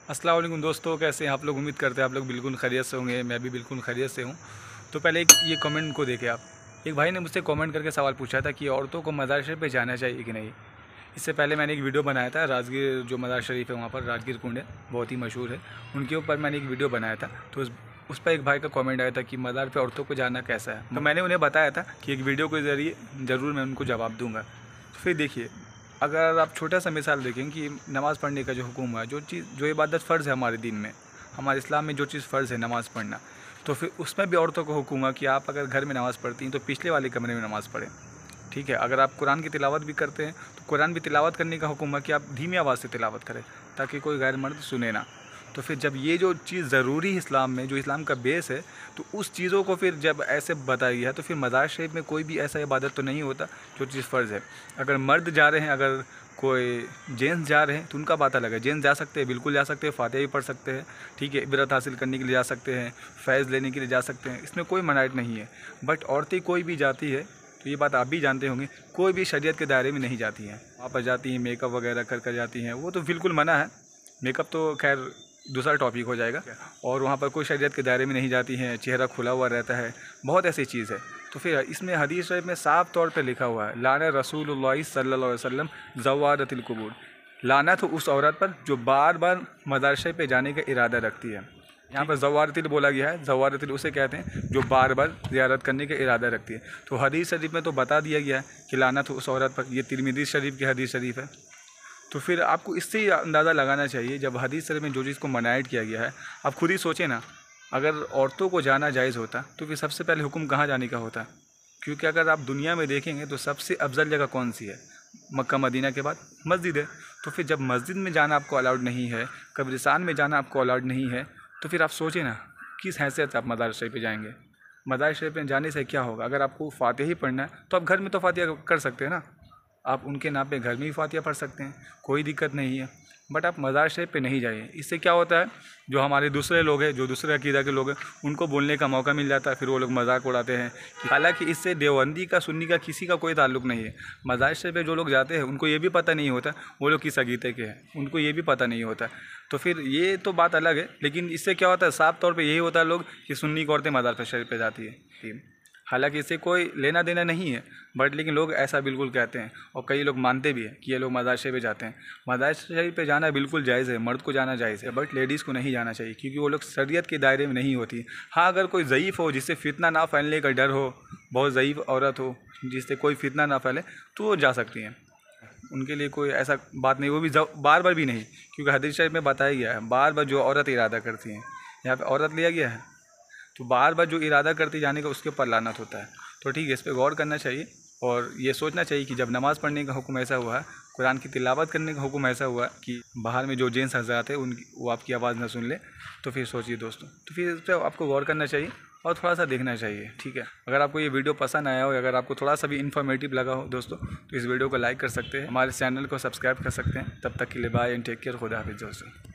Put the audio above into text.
अस्सलाम वालेकुम दोस्तों, कैसे हैं आप लोग। उम्मीद करते हैं आप लोग बिल्कुल खैरियत से होंगे। मैं भी बिल्कुल खैरियत से हूँ। तो पहले ये कमेंट को देखें आप। एक भाई ने मुझसे कमेंट करके सवाल पूछा था कि औरतों को मज़ार शरीफ पे जाना चाहिए कि नहीं। इससे पहले मैंने एक वीडियो बनाया था, राजगीर जो मज़ार शरीफ है वहाँ पर, राजगीर कुंड है, बहुत ही मशहूर है, उनके ऊपर मैंने एक वीडियो बनाया था। तो उस पर एक भाई का कमेंट आया था कि मज़ार पे औरतों को जाना कैसा है। तो मैंने उन्हें बताया था कि एक वीडियो के ज़रिए ज़रूर मैं उनको जवाब दूँगा। तो फिर देखिए, अगर आप छोटा सा मिसाल देखें कि नमाज़ पढ़ने का जो हुक्म है, जो इबादत फ़र्ज़ है हमारे दीन में, हमारे इस्लाम में जो चीज़ फ़र्ज़ है नमाज़ पढ़ना, तो फिर उसमें भी औरतों को हुक्म है कि आप अगर घर में नमाज़ पढ़ती हैं तो पिछले वाले कमरे में नमाज़ पढ़ें। ठीक है। अगर आप कुरान की तिलावत भी करते हैं तो कुरान भी तिलावत करने का हुक्म है कि आप धीमी आवाज़ से तिलावत करें ताकि कोई गैर मर्द सुने ना। तो फिर जब ये जो चीज़ ज़रूरी है इस्लाम में, जो इस्लाम का बेस है, तो उस चीज़ों को फिर जब ऐसे बताई है तो फिर मज़ार शरीफ में कोई भी ऐसा इबादत तो नहीं होता जो चीज़ फ़र्ज़ है। अगर मर्द जा रहे हैं, अगर कोई जेंट्स जा रहे हैं तो उनका बात अलग है। जेंट्स जा सकते हैं, बिल्कुल जा सकते हैं, फातिहा भी पढ़ सकते हैं, ठीक है, इबरत हासिल करने के लिए जा सकते हैं, फैज़ लेने के लिए जा सकते हैं, इसमें कोई मनाहित नहीं है। बट औरतें कोई भी जाती है तो ये बात आप भी जानते होंगे, कोई भी शरीयत के दायरे में नहीं जाती हैं। वहाँ पर जाती हैं, मेकअप वगैरह कर कर जाती हैं, वो तो बिल्कुल मना है। मेकअप तो खैर दूसरा टॉपिक हो जाएगा। और वहाँ पर कोई शरीयत के दायरे में नहीं जाती हैं, चेहरा खुला हुआ रहता है, बहुत ऐसी चीज़ है। तो फिर इसमें हदीस शरीफ में साफ तौर पर लिखा हुआ है, लाना रसूलुल्लाह सल्लल्लाहु अलैहि वसल्लम ज़वारतिल कुबूर, लाना तो उस औरत पर जो बार बार मज़ार शरीफ पे जाने का इरादा रखती है। यहाँ पर ज़वारतिल बोला गया है, ज़वारतिल उसे कहते हैं जो बार बार ज़ियारत करने का इरादा रखती है। तो हदीस शरीफ में तो बता दिया गया है कि लाना तो उस औरत पर, ये तिरमिज़ी शरीफ की हदीस शरीफ है। तो फिर आपको इससे ही अंदाज़ा लगाना चाहिए, जब हदीस शरीफ में जो चीज़ को मनाइट किया गया है, आप खुद ही सोचें ना, अगर औरतों को जाना जायज़ होता तो फिर सबसे पहले हुक्म कहाँ जाने का होता। क्योंकि अगर आप दुनिया में देखेंगे तो सबसे अफजल जगह कौन सी है, मक्का मदीना के बाद मस्जिद है। तो फिर जब मस्जिद में जाना आपको अलाउड नहीं है, कब्रिस्तान में जाना आपको अलाउड नहीं है, तो फिर आप सोचें ना किस हैसियत से आप मज़ार शरीफ पे जाएंगे। मज़ार शरीफ में जाने से क्या होगा। अगर आपको फातिहा ही पढ़ना है तो आप घर में तो फातिहा कर सकते हैं ना, आप उनके नाम पे घर में ही फातिहा पढ़ सकते हैं, कोई दिक्कत नहीं है। बट आप मज़ार शरीफ पे नहीं जाइए। इससे क्या होता है, जो हमारे दूसरे लोग हैं, जो दूसरे अकीदा के लोग हैं, उनको बोलने का मौका मिल जाता है, फिर वो लोग मजाक उड़ाते हैं। हालांकि इससे देवबंदी का, सुन्नी का किसी का कोई ताल्लुक नहीं है। मज़ार शरीफ पे जो लोग जाते हैं उनको ये भी पता नहीं होता वो लोग किस अकीदे के हैं, उनको ये भी पता नहीं होता। तो फिर ये तो बात अलग है, लेकिन इससे क्या होता है, साफ तौर पर यही होता है लोग कि सुन्नी की औरतें मज़ार शरीफ पे जाती है। हालांकि इससे कोई लेना देना नहीं है, बट लेकिन लोग ऐसा बिल्कुल कहते हैं और कई लोग मानते भी हैं कि ये लोग मज़ार शरीफ पे जाते हैं। मज़ार शरीफ पे जाना बिल्कुल जायज़ है, मर्द को जाना जायज़ है, बट लेडीज़ को नहीं जाना चाहिए क्योंकि वो लोग शरीयत के दायरे में नहीं होती। हाँ, अगर कोई ज़ईफ़ हो, जिससे फितना ना फैलने का डर हो, बहुत ज़ईफ़ औरत हो जिससे कोई फितना ना फैले, तो वो जा सकती हैं। उनके लिए कोई ऐसा बात नहीं, वो भी बार बार भी नहीं, क्योंकि हदीस शरीफ में बताया गया है बार बार जो औरत इरादा करती हैं, यहाँ पर औरत लिया गया है, तो बार बार जो इरादा करती जाने का उसके ऊपर लानत होता है। तो ठीक है, इस पर गौर करना चाहिए और ये सोचना चाहिए कि जब नमाज़ पढ़ने का हुक्म ऐसा हुआ है, कुरान की तिलावत करने का हुक्म ऐसा हुआ कि बाहर में जो जेंट्स हज़रात है उनकी वो आपकी आवाज़ ना सुन ले, तो फिर सोचिए दोस्तों, तो फिर इस पर आपको गौर करना चाहिए और थोड़ा सा देखना चाहिए। ठीक है, अगर आपको ये वीडियो पसंद आया हो, अगर आपको थोड़ा सा भी इन्फॉर्मेटिव लगा हो दोस्तों, तो इस वीडियो को लाइक कर सकते हैं, हमारे चैनल को सब्सक्राइब कर सकते हैं। तब तक के लिए बाय एंड टेक केयर, खुदा हाफिज़ दोस्तों।